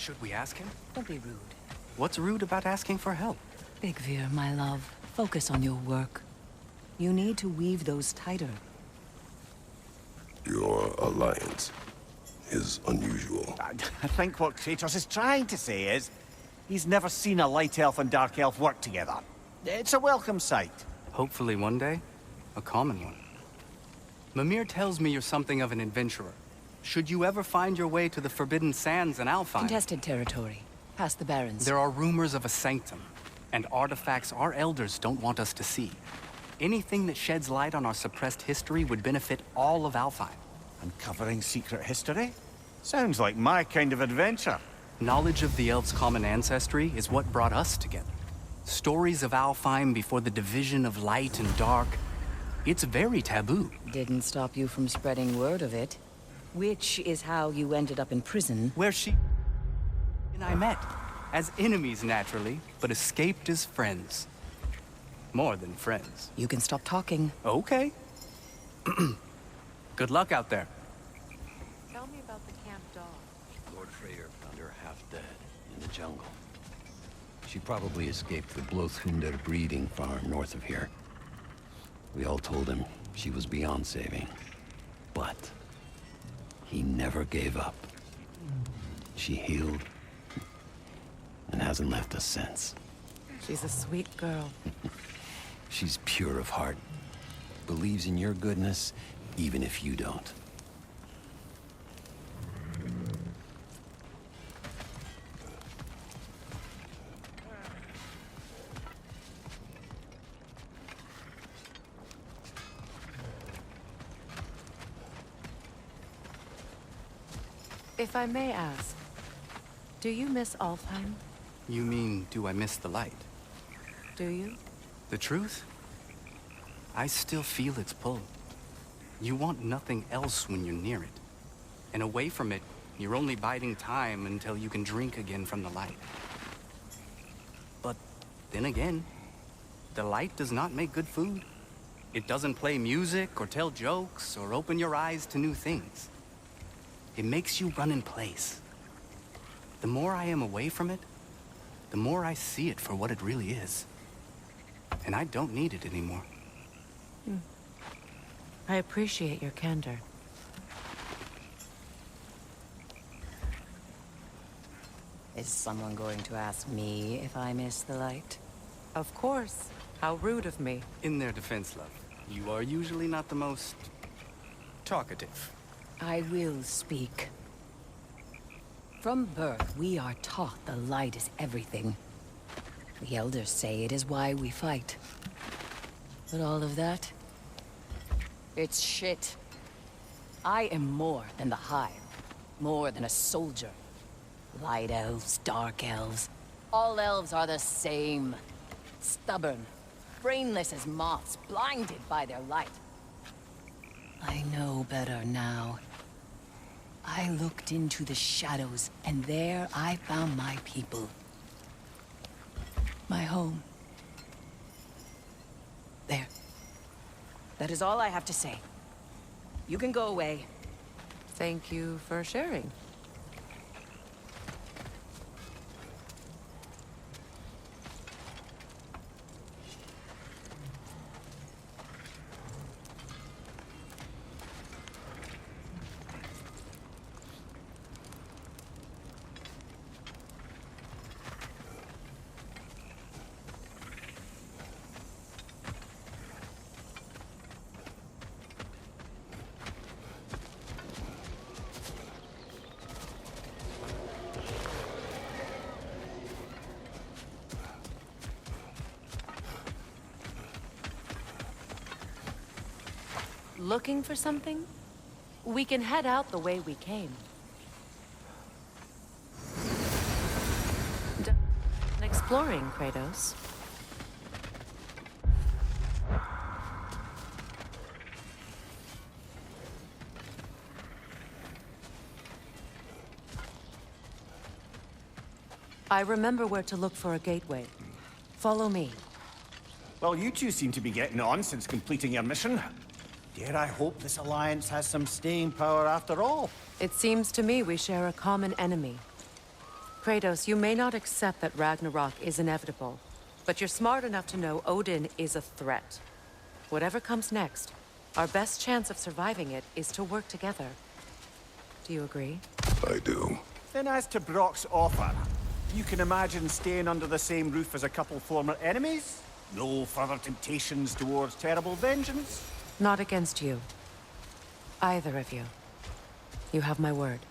Should we ask him? Don't be rude. What's rude about asking for help? Big Veer, my love, focus on your work. You need to weave those tighter. Your alliance is unusual. I think what Kratos is trying to say is, he's never seen a light elf and dark elf work together. It's a welcome sight. Hopefully one day, a common one. Mimir tells me you're something of an adventurer. Should you ever find your way to the Forbidden Sands in Alfheim... Contested territory. Past the Barrens. There are rumors of a sanctum, and artifacts our elders don't want us to see. Anything that sheds light on our suppressed history would benefit all of Alfheim. Uncovering secret history? Sounds like my kind of adventure. Knowledge of the elves' common ancestry is what brought us together. Stories of Alfheim before the division of light and dark. It's very taboo. Didn't stop you from spreading word of it. Which is how you ended up in prison. Where she and I met. As enemies, naturally, but escaped as friends. More than friends. You can stop talking. Okay. Good luck out there. Tell me about the camp dog. Lord Freyr found her half dead in the jungle. She probably escaped the Blothunder breeding farm north of here. We all told him she was beyond saving. But he never gave up. She healed and hasn't left us since. She's a sweet girl. She's pure of heart. Believes in your goodness, even if you don't. If I may ask, do you miss Alfheim? You mean, do I miss the light? Do you? The truth? I still feel its pull. You want nothing else when you're near it. And away from it, you're only biding time until you can drink again from the light. But then again, the light does not make good food. It doesn't play music or tell jokes or open your eyes to new things. It makes you run in place. The more I am away from it, the more I see it for what it really is. And I don't need it anymore. I appreciate your candor. Is someone going to ask me if I miss the light? Of course. How rude of me. In their defense, love, you are usually not the most talkative. I will speak. From birth, we are taught the light is everything. The elders say it is why we fight. But all of that, it's shit. I am more than the Hive. More than a soldier. Light elves, dark elves. All elves are the same. Stubborn. Brainless as moths, blinded by their light. I know better now. I looked into the shadows, and there I found my people. My home. There. That is all I have to say. You can go away. Thank you for sharing. Looking for something? We can head out the way we came. Done exploring, Kratos. I remember where to look for a gateway. Follow me. Well, you two seem to be getting on since completing your mission. Dare I hope this alliance has some staying power after all? It seems to me we share a common enemy. Kratos, you may not accept that Ragnarok is inevitable, but you're smart enough to know Odin is a threat. Whatever comes next, our best chance of surviving it is to work together. Do you agree? I do. Then as to Brock's offer, you can imagine staying under the same roof as a couple former enemies? No further temptations towards terrible vengeance? Not against you. Either of you. You have my word.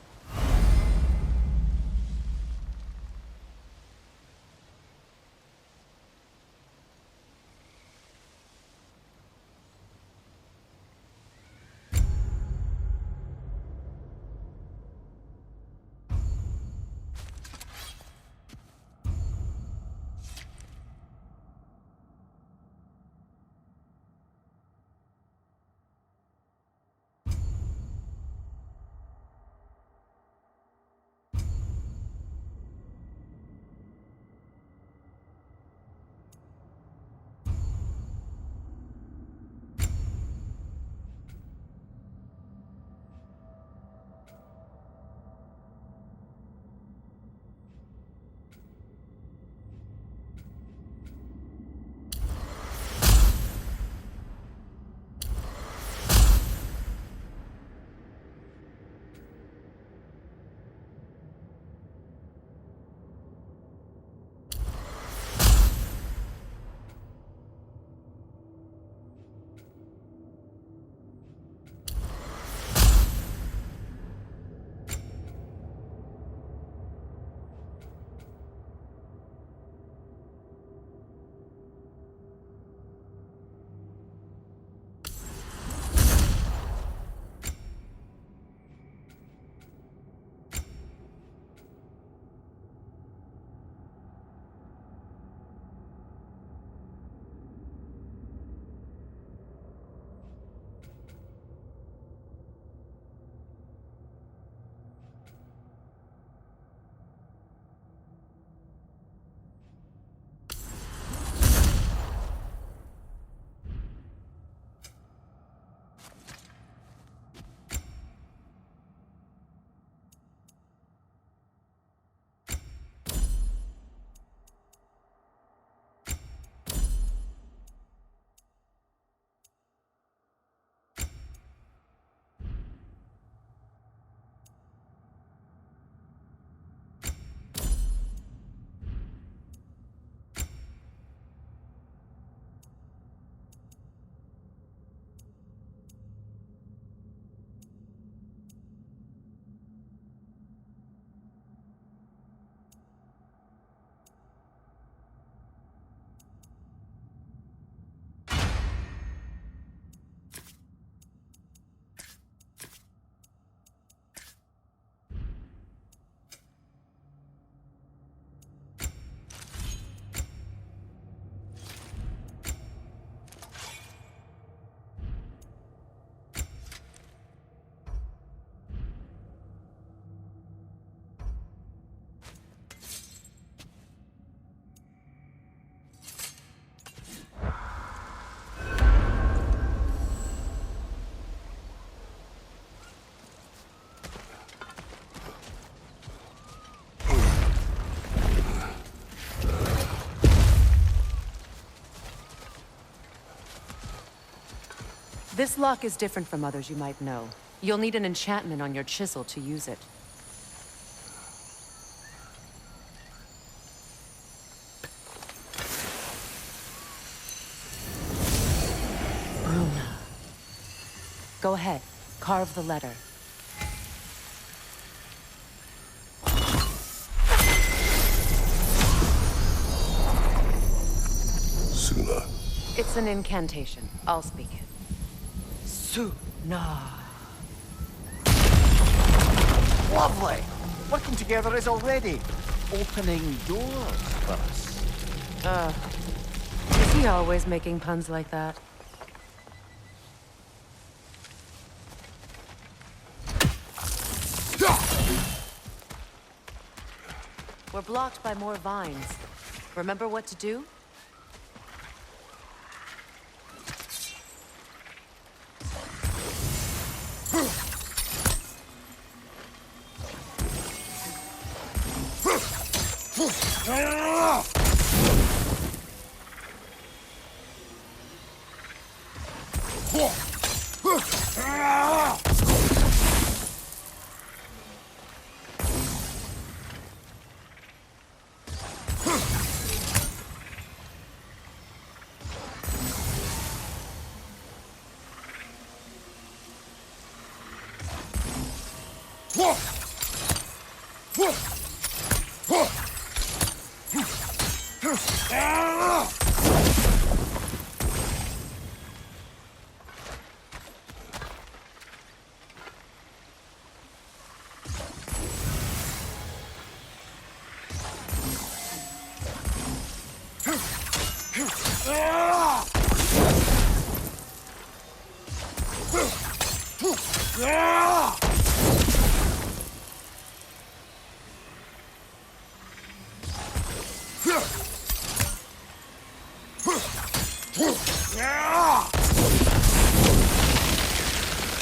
This lock is different from others you might know. You'll need an enchantment on your chisel to use it. Bruna. Go ahead. Carve the letter. Suna. It's an incantation. I'll speak it. Suna. Lovely! Working together is already opening doors for us. Is he always making puns like that? We're blocked by more vines. Remember what to do?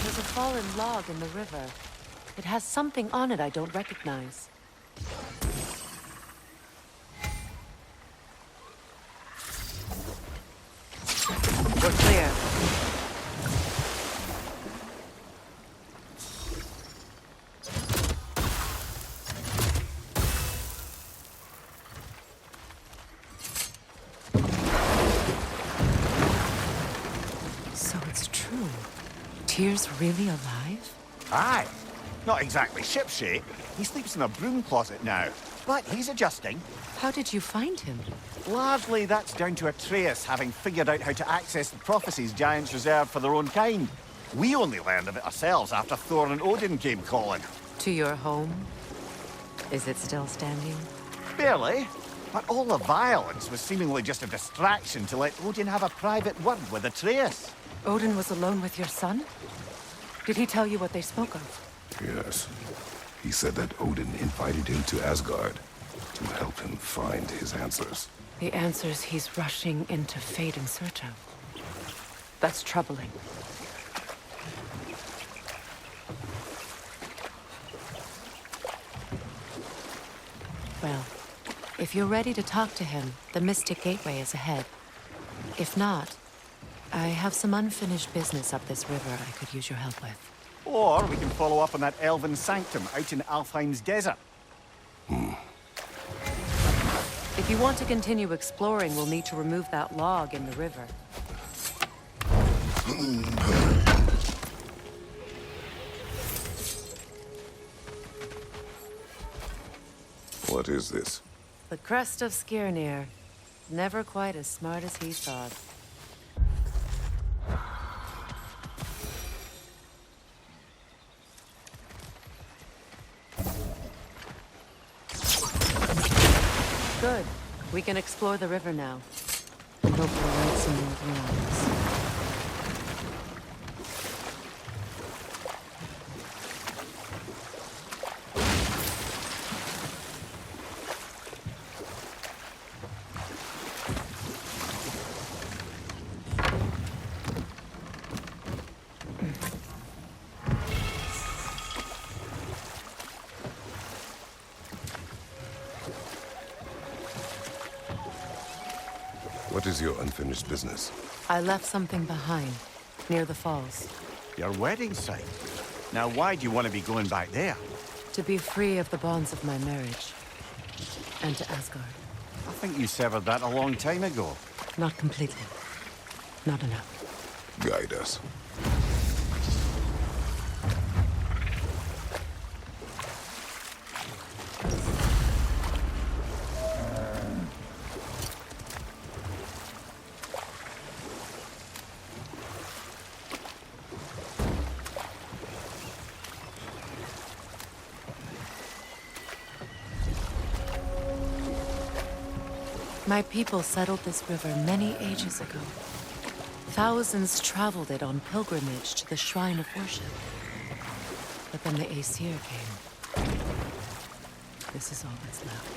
There's a fallen log in the river. It has something on it I don't recognize. We're clear. So it's true. Tyr's really alive? Aye. Not exactly shipshape. He sleeps in a broom closet now. But he's adjusting. How did you find him? Largely, that's down to Atreus having figured out how to access the prophecies giants reserve for their own kind. We only learned of it ourselves after Thor and Odin came calling. To your home? Is it still standing? Barely. But all the violence was seemingly just a distraction to let Odin have a private word with Atreus. Odin was alone with your son? Did he tell you what they spoke of? Yes. He said that Odin invited him to Asgard to help him find his answers. The answers he's rushing into fate in search of. That's troubling. Well, if you're ready to talk to him, the Mystic Gateway is ahead. If not, I have some unfinished business up this river I could use your help with. Or we can follow up on that elven sanctum out in Alfheim's desert. If you want to continue exploring, we'll need to remove that log in the river. What is this? The crest of Skirnir. Never quite as smart as he thought. Good. We can explore the river now. And hope we'll right some more wrongs. What is your unfinished business? I left something behind, near the falls. Your wedding site. Now why do you want to be going back there? To be free of the bonds of my marriage. And to Asgard. I think you severed that a long time ago. Not completely. Not enough. Guide us. My people settled this river many ages ago. Thousands traveled it on pilgrimage to the shrine of worship. But then the Aesir came. This is all that's left.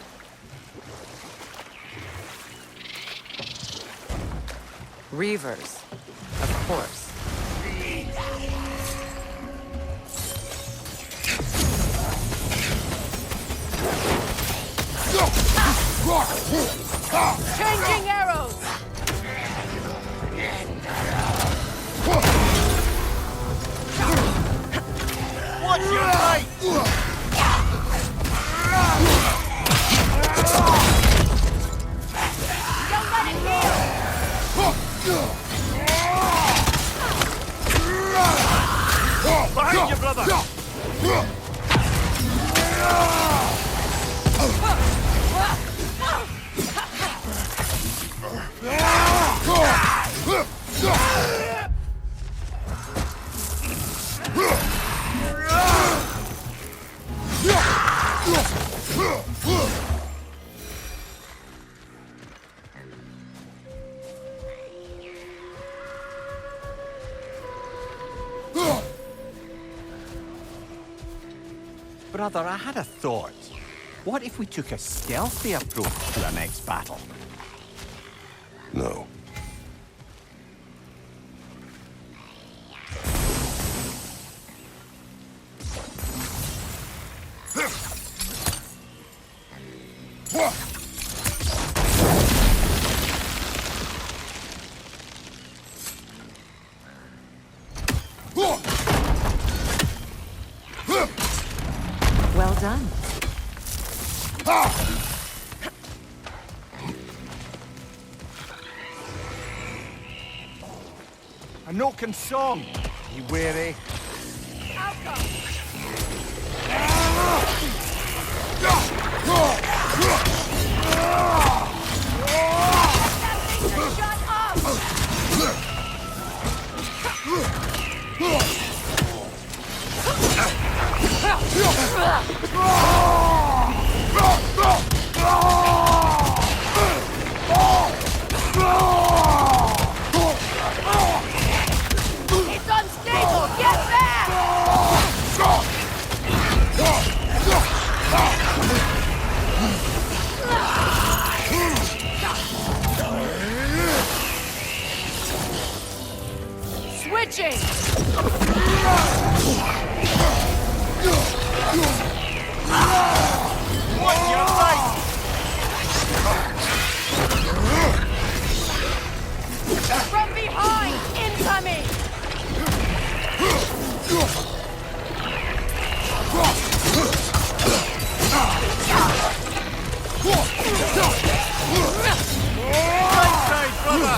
Reavers, of course. Changing arrows! Watch your right! Don't let it heal! Behind you, brother! Brother, I had a thought. What if we took a stealthy approach to our next battle? No. Well done. A Noken song. Be wary. It's unstable! Get back! Switching! Watch your right! From behind! Incoming! Right side, brother!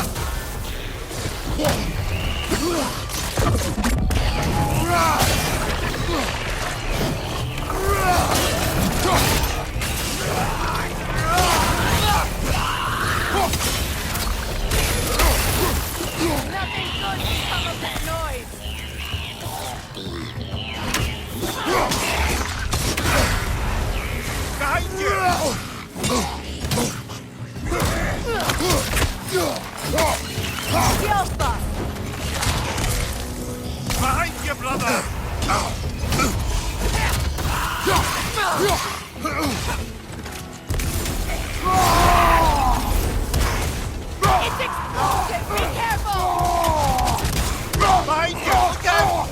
Nothing good can come of that noise! Behind you! Heal buff! Behind you, brother! It's explosive! Be careful! Behind you! Look out!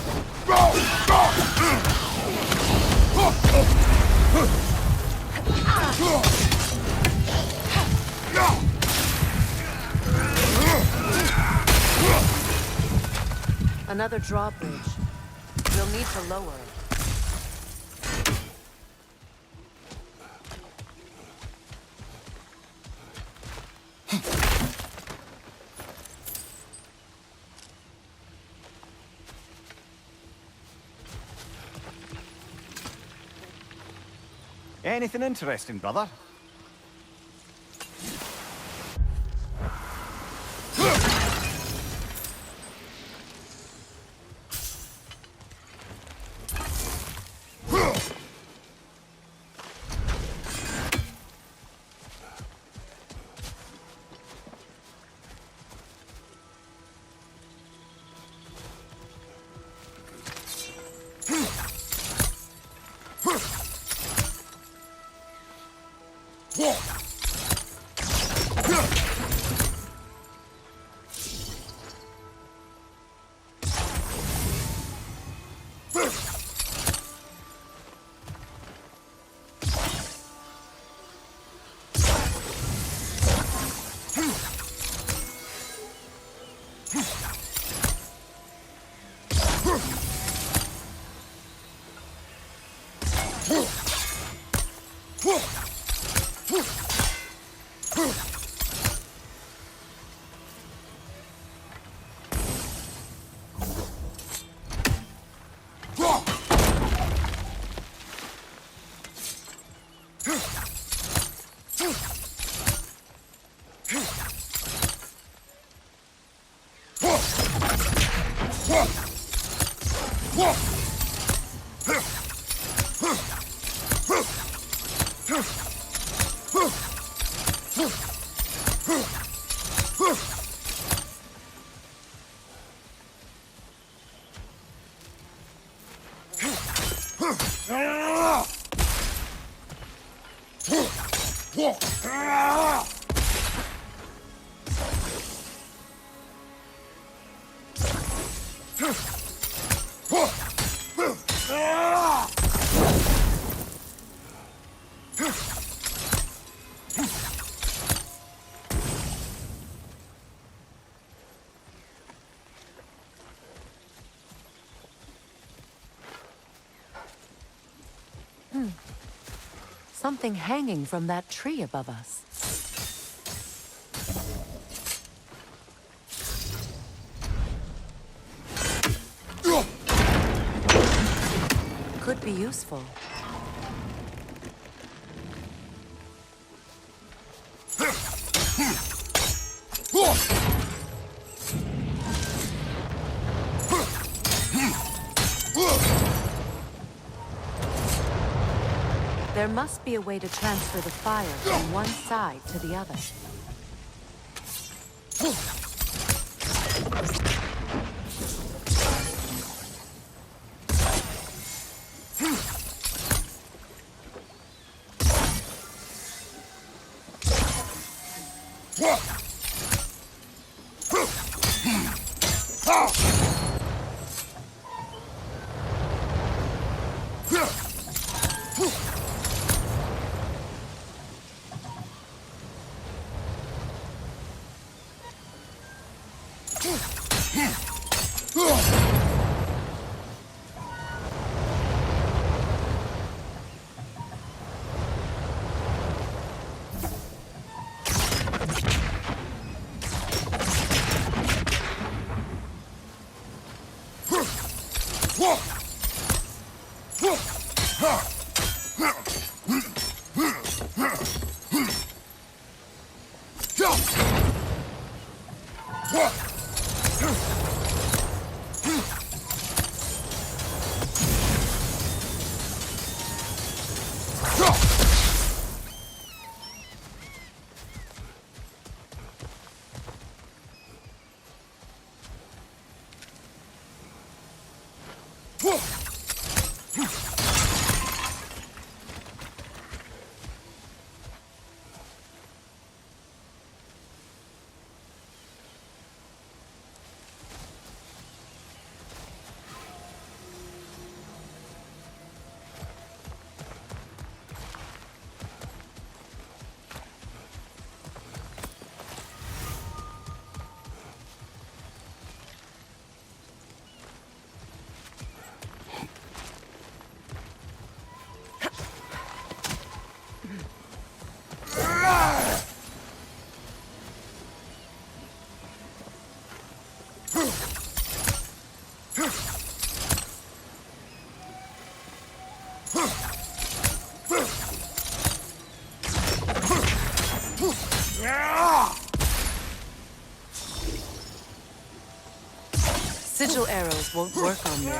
Another drawbridge. We'll need to lower it. Anything interesting, brother? Something hanging from that tree above us. Could be useful. There must be a way to transfer the fire from one side to the other. Sigil arrows won't work on this.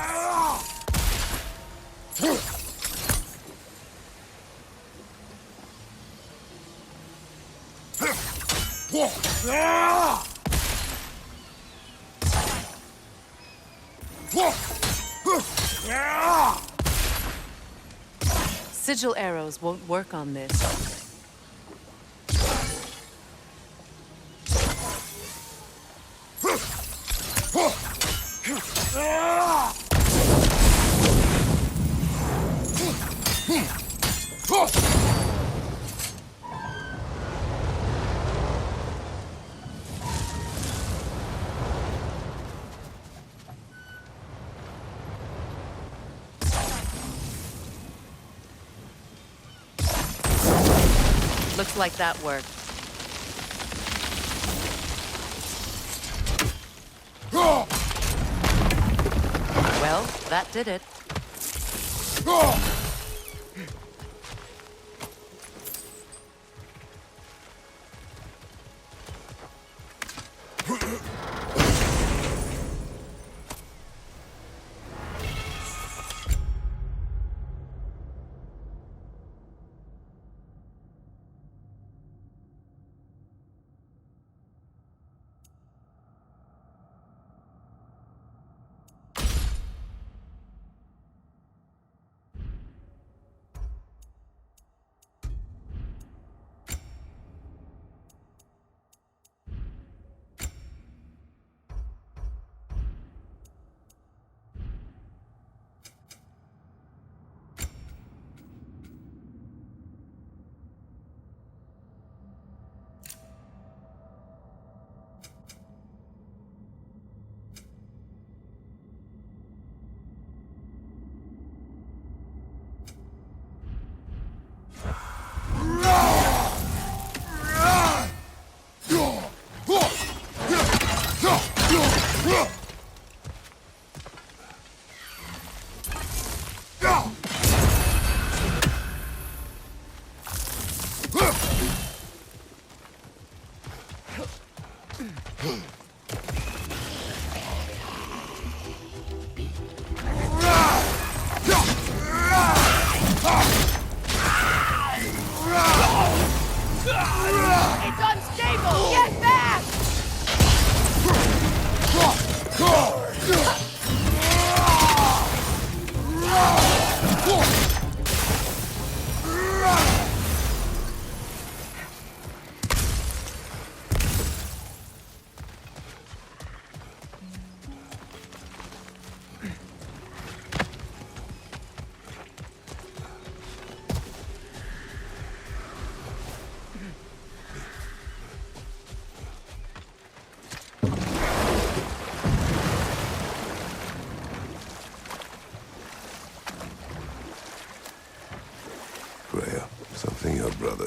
Sigil arrows won't work on this. Looks like that worked. Well, that did it.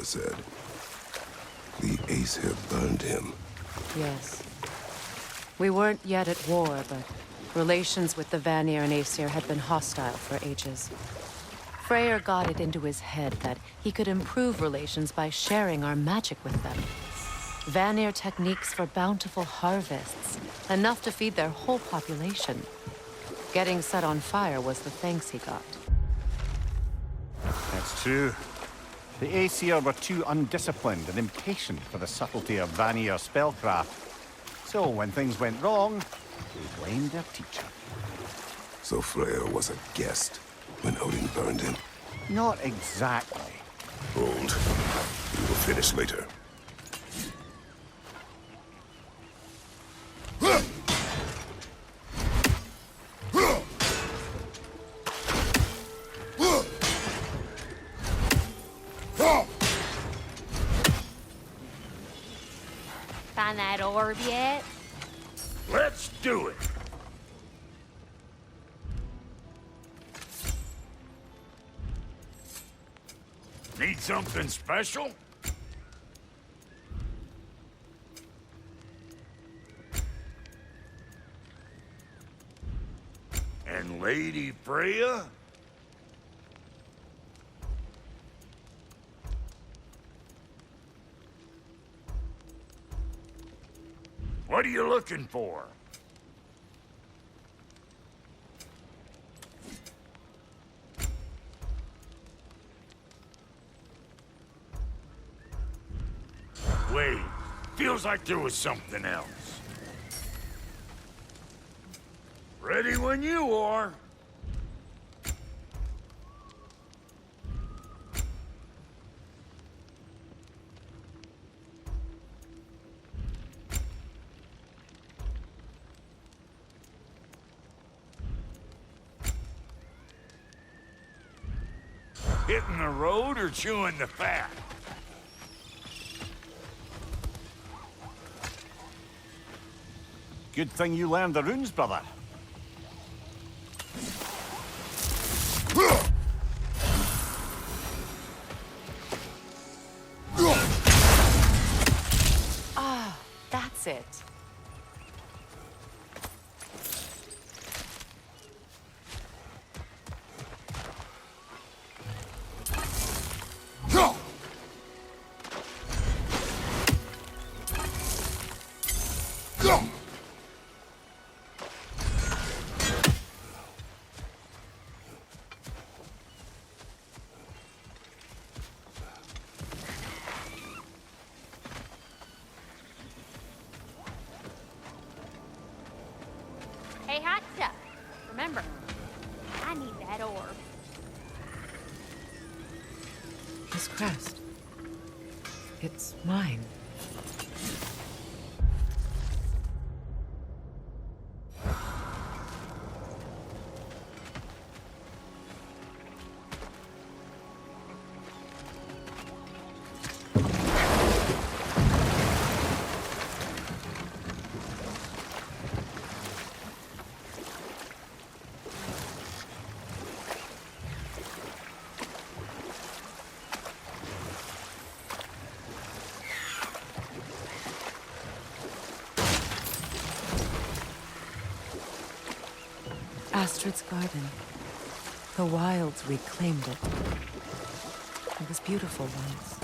said. The Aesir burned him. Yes. We weren't yet at war, but relations with the Vanir and Aesir had been hostile for ages. Freyr got it into his head that he could improve relations by sharing our magic with them. Vanir techniques for bountiful harvests, enough to feed their whole population. Getting set on fire was the thanks he got. That's true. The Aesir were too undisciplined and impatient for the subtlety of Vanir spellcraft. So when things went wrong, they blamed their teacher. So Freyr was a guest when Odin burned him. Not exactly. Hold. We will finish later. Find that orb yet? Let's do it! Need something special? And Lady Freya? What are you looking for? Wait, feels like there was something else. Ready when you are. Hitting the road or chewing the fat? Good thing you learned the runes, brother. Ah, that's it. Hey, hot stuff. Remember, I need that orb. This crest. It's mine. Astrid's garden. The wilds reclaimed it. It was beautiful once.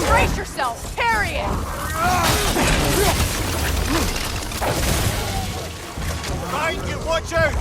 Brace yourself! Parry it! Behind you, watch out!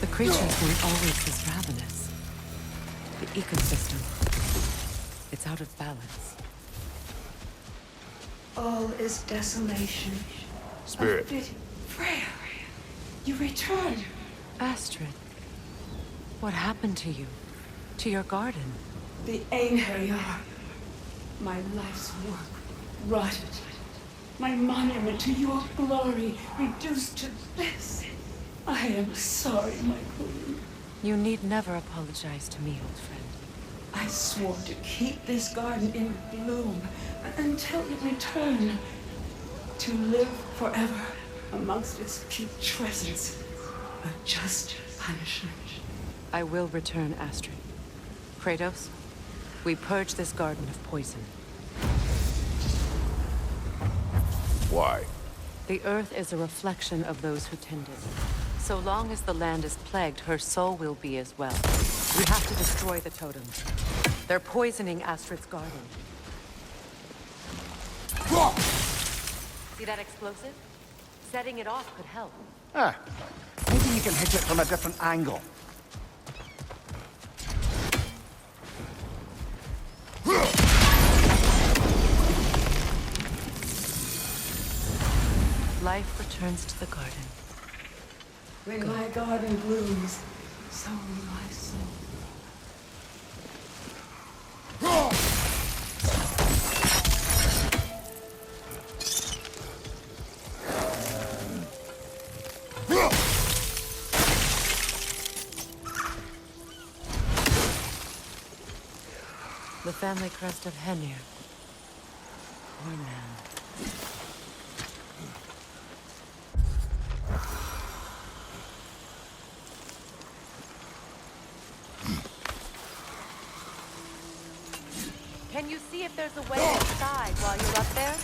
The creatures weren't always this ravenous. The ecosystem, it's out of balance. All is desolation. Spirit. Freya, you returned. Astrid, what happened to you? To your garden? The Einherjar. My life's work rotted. My monument to your glory reduced to this. I am sorry, my queen. You need never apologize to me, old friend. I swore to keep this garden in bloom until you return. To live forever amongst its putrescence. A just punishment. I will return, Astrid. Kratos, we purge this garden of poison. Why? The earth is a reflection of those who tend it. So long as the land is plagued, her soul will be as well. We have to destroy the totems. They're poisoning Astrid's garden. See that explosive? Setting it off could help. Ah, maybe you can hit it from a different angle. Life returns to the garden. When my garden blooms, so will my soul. The family crest of Henir. Poor man. Can you see if there's a way inside while you're up there?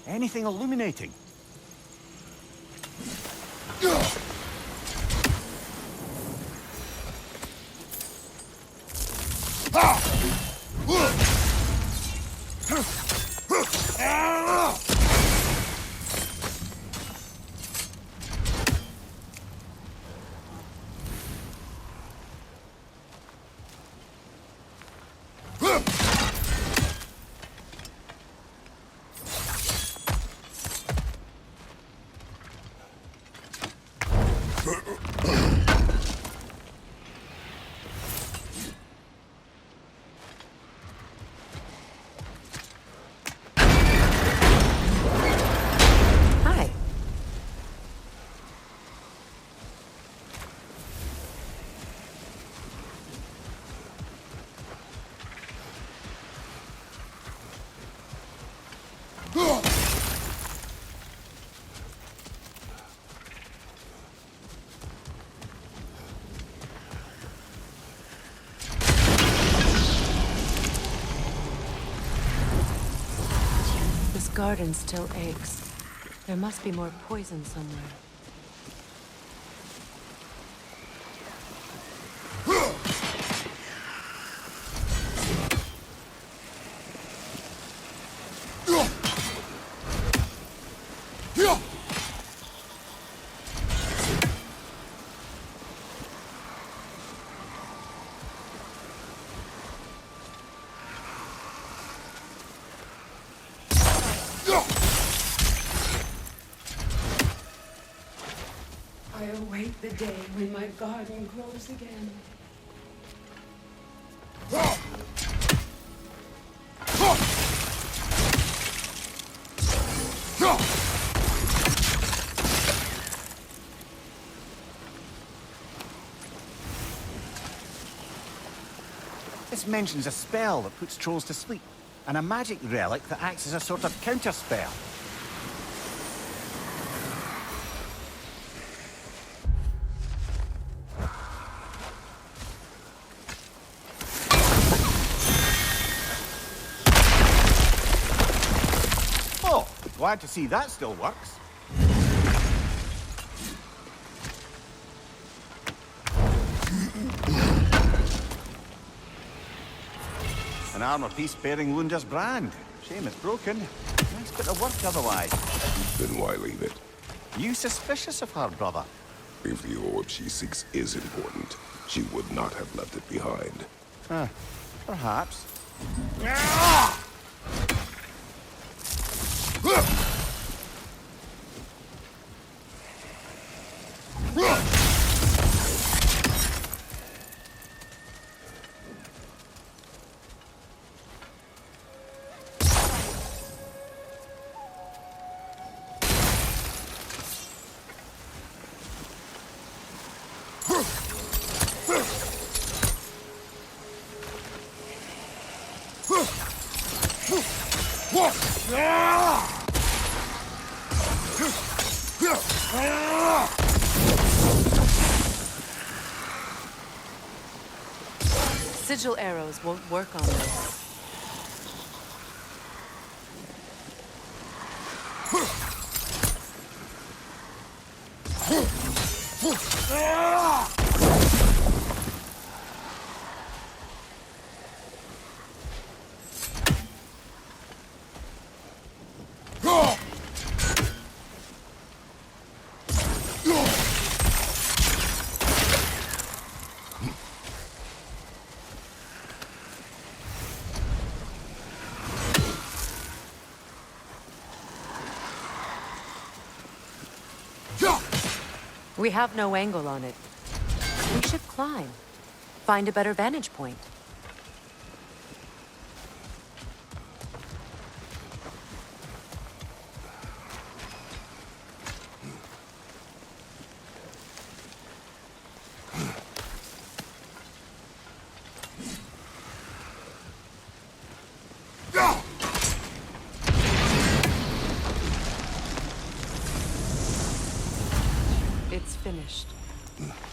Anything illuminating? Hi. This garden still aches. There must be more poison somewhere. I await the day when my garden grows again. mentions a spell that puts trolls to sleep, and a magic relic that acts as a sort of counter-spell. Oh, glad to see that still works. An armor-piece bearing Lunda's brand. Shame it's broken. Nice bit of work otherwise. Then why leave it? You suspicious of her, brother? If the orb she seeks is important, she would not have left it behind. Perhaps. Sigil arrows won't work on this. We have no angle on it. We should climb. Find a better vantage point. It's finished.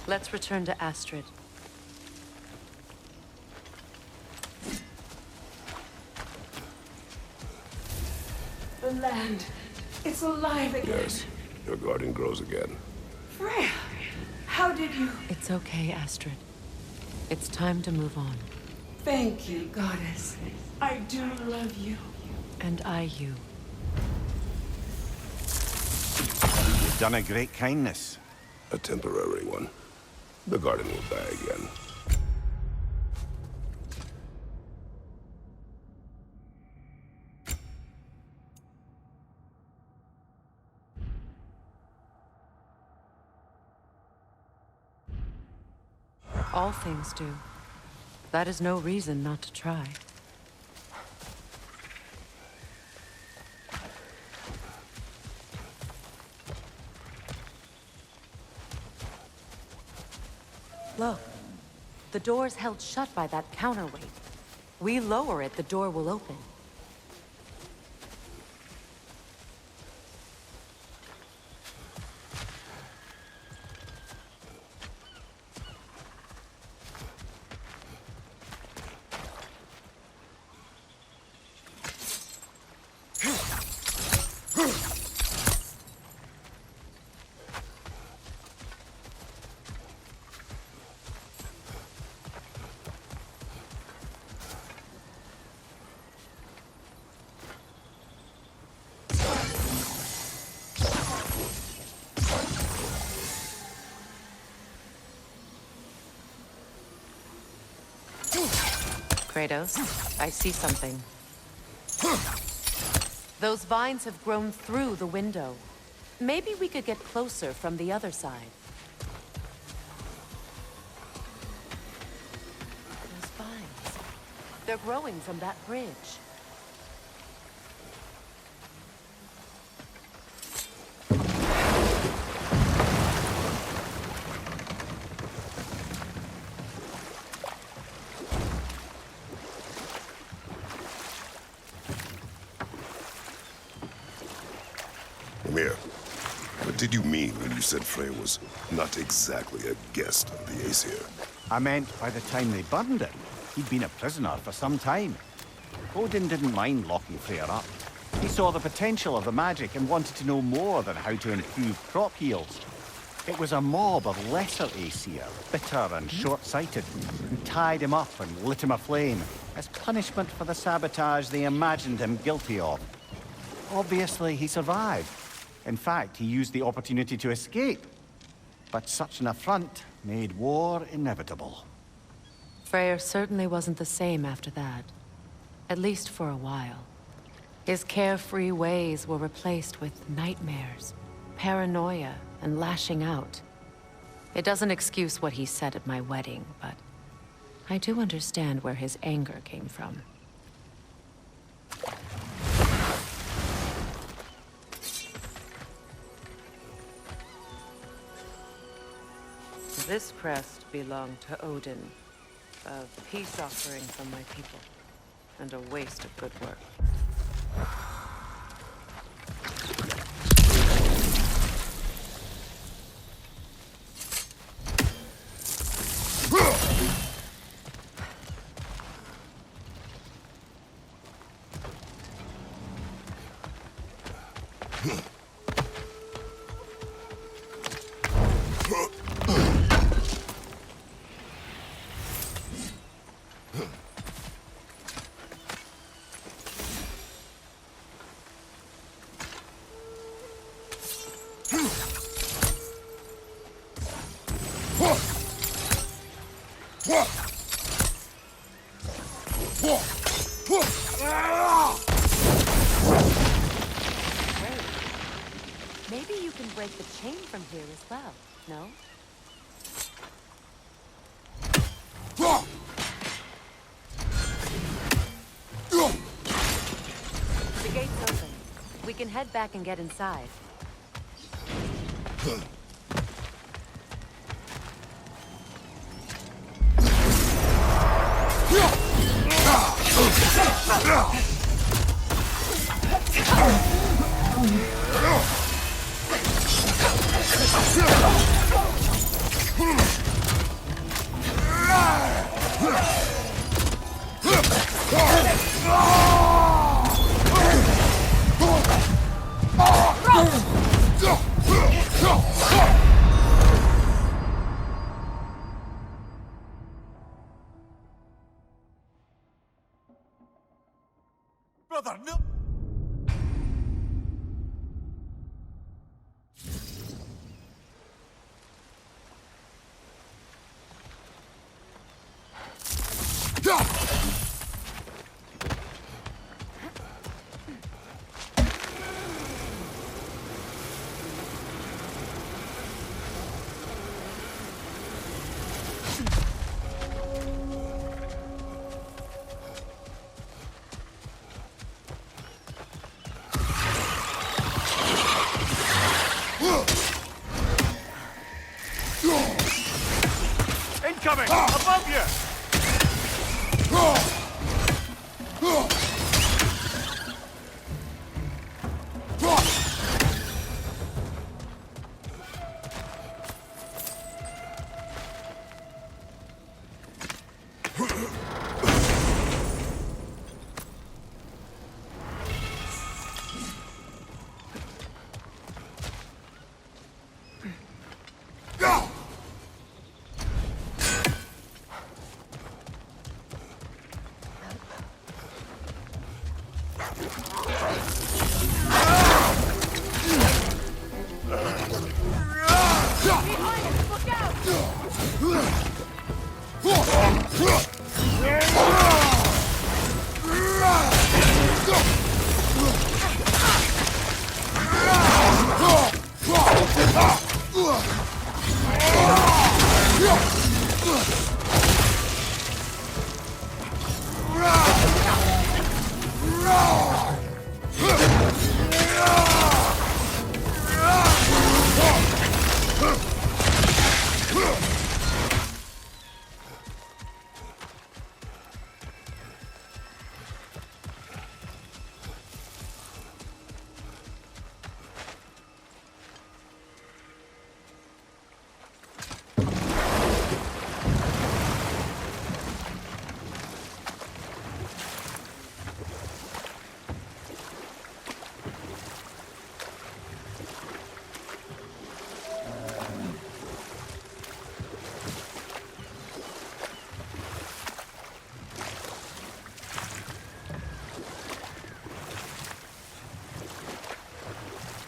Let's return to Astrid. The land. It's alive again. Yes, your garden grows again. Freya, how did you... It's okay, Astrid. It's time to move on. Thank you, goddess. I do love you. And I you. You've done a great kindness. A temporary one. The garden will die again. All things do. That is no reason not to try. Look. The door's held shut by that counterweight. We lower it, the door will open. Kratos, I see something. Those vines have grown through the window. Maybe we could get closer from the other side. Those vines. They're growing from that bridge. Mir, what did you mean when you said Freyr was not exactly a guest of the Aesir? I meant by the time they burned him, he'd been a prisoner for some time. Odin didn't mind locking Freyr up. He saw the potential of the magic and wanted to know more than how to improve crop yields. It was a mob of lesser Aesir, bitter and short-sighted, who tied him up and lit him aflame as punishment for the sabotage they imagined him guilty of. Obviously, he survived. In fact, he used the opportunity to escape. But such an affront made war inevitable. Freyr certainly wasn't the same after that. At least for a while. His carefree ways were replaced with nightmares, paranoia, and lashing out. It doesn't excuse what he said at my wedding, but I do understand where his anger came from. This crest belonged to Odin, a peace offering from my people, and a waste of good work. Maybe you can break the chain from here as well, no? The gate's open. We can head back and get inside. Brother, no! Incoming! Above you!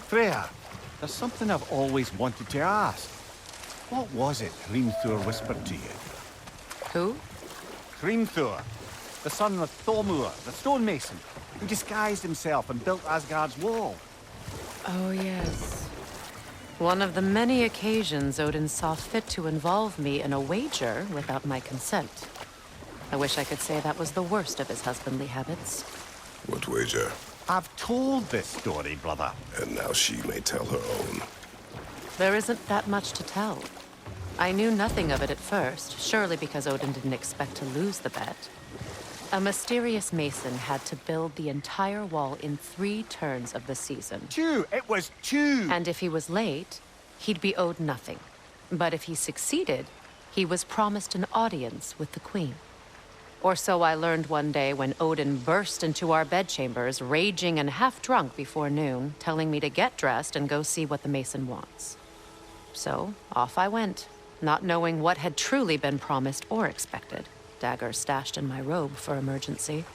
Freya, there's something I've always wanted to ask. What was it Hrimthur whispered to you? Who? Hrimthur, the son of Thormur, the stonemason, who disguised himself and built Asgard's wall. Oh, yes. One of the many occasions Odin saw fit to involve me in a wager without my consent. I wish I could say that was the worst of his husbandly habits. What wager? I've told this story, brother. And now she may tell her own. There isn't that much to tell. I knew nothing of it at first, surely because Odin didn't expect to lose the bet. A mysterious mason had to build the entire wall in 3 turns of the season. 2! It was 2! And if he was late, he'd be owed nothing. But if he succeeded, he was promised an audience with the queen. Or so I learned one day when Odin burst into our bedchambers, raging and half-drunk before noon, telling me to get dressed and go see what the mason wants. So, off I went, not knowing what had truly been promised or expected. Dagger stashed in my robe for emergency.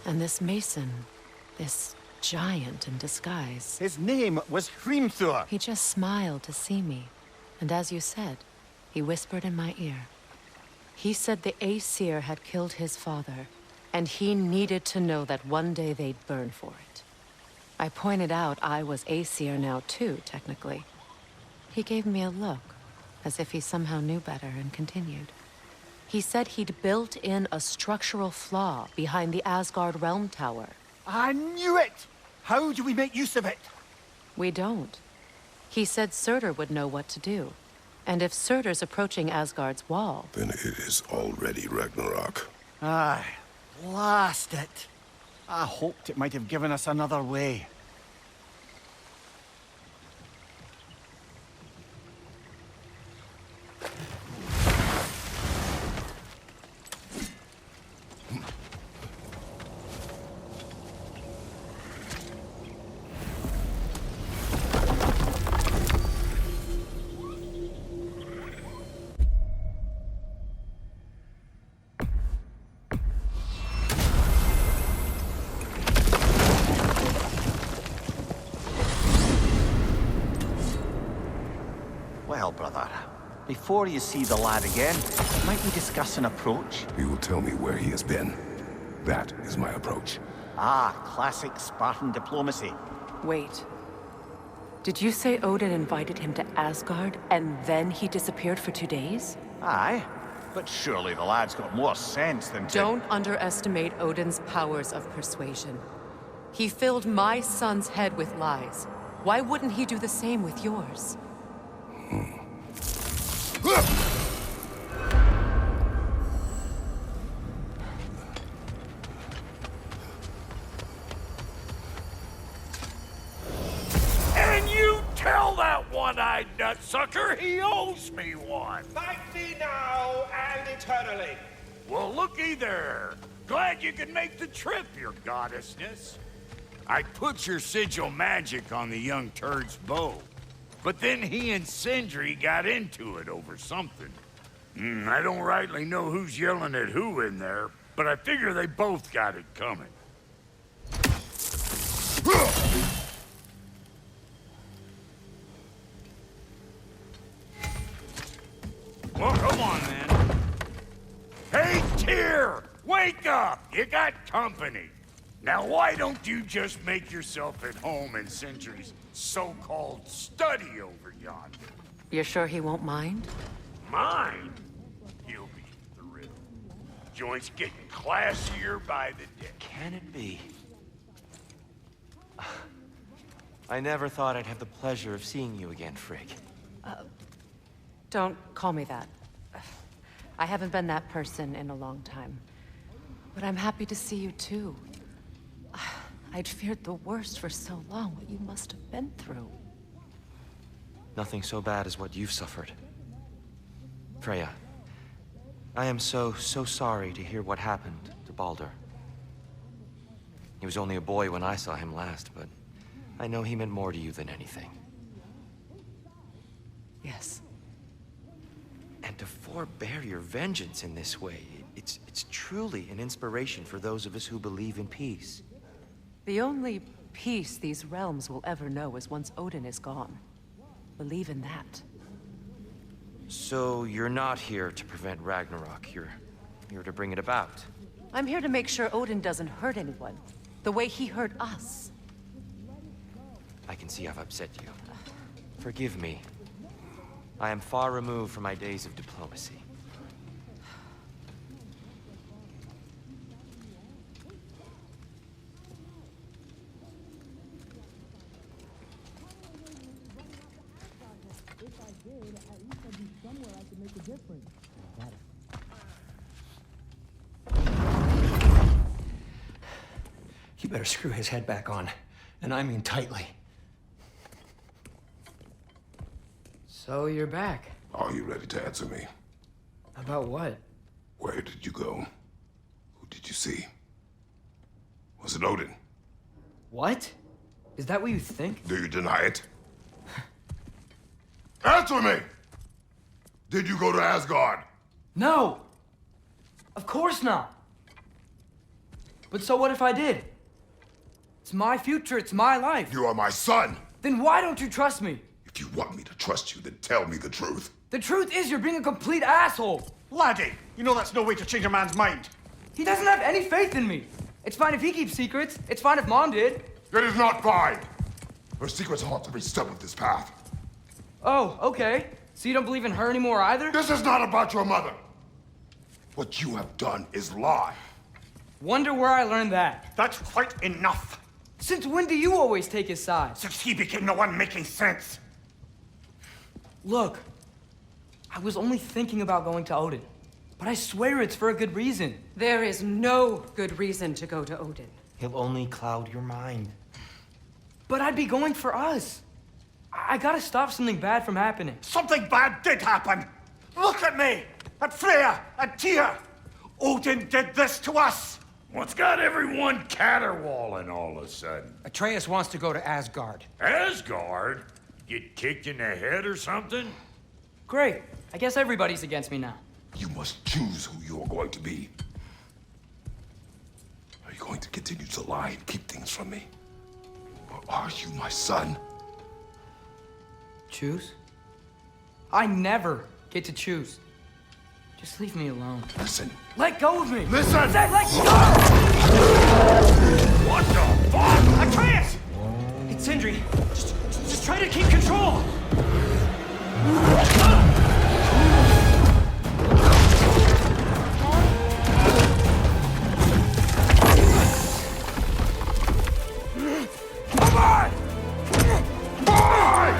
And this mason, this giant in disguise. His name was Hrimthur. He just smiled to see me. And as you said, he whispered in my ear. He said the Aesir had killed his father, and he needed to know that one day they'd burn for it. I pointed out I was Aesir now too, technically. He gave me a look, as if he somehow knew better, and continued. He said he'd built in a structural flaw behind the Asgard Realm Tower. I knew it! How do we make use of it? We don't. He said Surtur would know what to do. And if Surtur's approaching Asgard's wall... Then it is already Ragnarok. Aye, blast it. I hoped it might have given us another way. Well, brother, before you see the lad again, might we discuss an approach? He will tell me where he has been. That is my approach. Ah, classic Spartan diplomacy. Wait. Did you say Odin invited him to Asgard, and then he disappeared for 2 days? Aye, but surely the lad's got more sense than to... Don't underestimate Odin's powers of persuasion. He filled my son's head with lies. Why wouldn't he do the same with yours? And you tell that one-eyed nutsucker he owes me one. Thank thee now and eternally. Well, looky there. Glad you could make the trip, your goddessness. I put your sigil magic on the young turd's bow. But then he and Sindri got into it over something. I don't rightly know who's yelling at who in there, but I figure they both got it coming. Well, come on, then. Hey, Tyr! Wake up! You got company. Now, why don't you just make yourself at home in Sindri's so-called study over yonder? You're sure he won't mind? Mine? He'll be thrilled. Joint's getting classier by the day. Can it be? I never thought I'd have the pleasure of seeing you again, Frigg. Don't call me that. I haven't been that person in a long time. But I'm happy to see you too. I'd feared the worst for so long, what you must have been through. Nothing so bad as what you've suffered. Freya, I am so sorry to hear what happened to Baldur. He was only a boy when I saw him last, but I know he meant more to you than anything. Yes. And to forbear your vengeance in this way, it's truly an inspiration for those of us who believe in peace. The only peace these realms will ever know is once Odin is gone. Believe in that. So you're not here to prevent Ragnarok. You're here to bring it about. I'm here to make sure Odin doesn't hurt anyone, the way he hurt us. I can see I've upset you. Forgive me. I am far removed from my days of diplomacy. You better screw his head back on, and I mean tightly. So you're back. Are you ready to answer me? About what? Where did you go? Who did you see? Was it Odin? What? Is that what you think? Do you deny it? Answer me! Did you go to Asgard? No! Of course not! But so what if I did? It's my future, it's my life. You are my son! Then why don't you trust me? If you want me to trust you, then tell me the truth. The truth is you're being a complete asshole! Laddie, you know that's no way to change a man's mind. He doesn't have any faith in me. It's fine if he keeps secrets. It's fine if Mom did. It is not fine! Her secrets haunt every step of this path. Oh, okay. So you don't believe in her anymore either? This is not about your mother! What you have done is lie. Wonder where I learned that. That's quite enough. Since when do you always take his side? Since he became the one making sense. Look, I was only thinking about going to Odin, but I swear it's for a good reason. There is no good reason to go to Odin. He'll only cloud your mind. But I'd be going for us. I gotta stop something bad from happening. Something bad did happen. Look at me, at Freya, at Tyr. Odin did this to us. What's got everyone caterwauling all of a sudden? Atreus wants to go to Asgard. Asgard? Get kicked in the head or something? Great. I guess everybody's against me now. You must choose who you are going to be. Are you going to continue to lie and keep things from me? Or are you my son? Choose? I never get to choose. Just leave me alone. Listen. Let go of me! Listen! I said let go! What the fuck? Atreus! It's Sindri. Just try to keep control! Come on! Boy!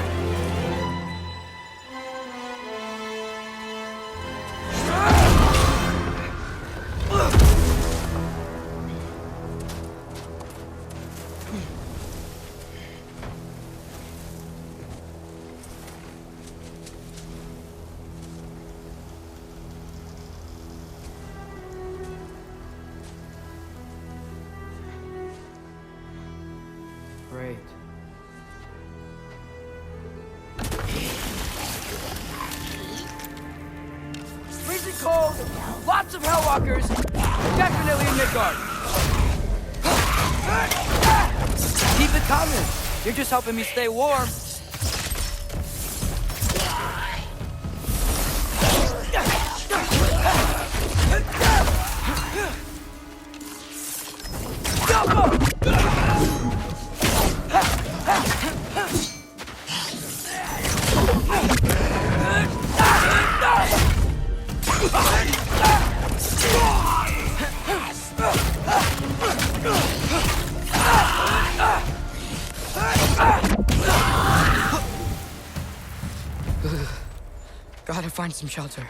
Great. Freezing cold, lots of Hellwalkers, definitely in Midgard. Keep it coming. You're just helping me stay warm. Gotta find some shelter.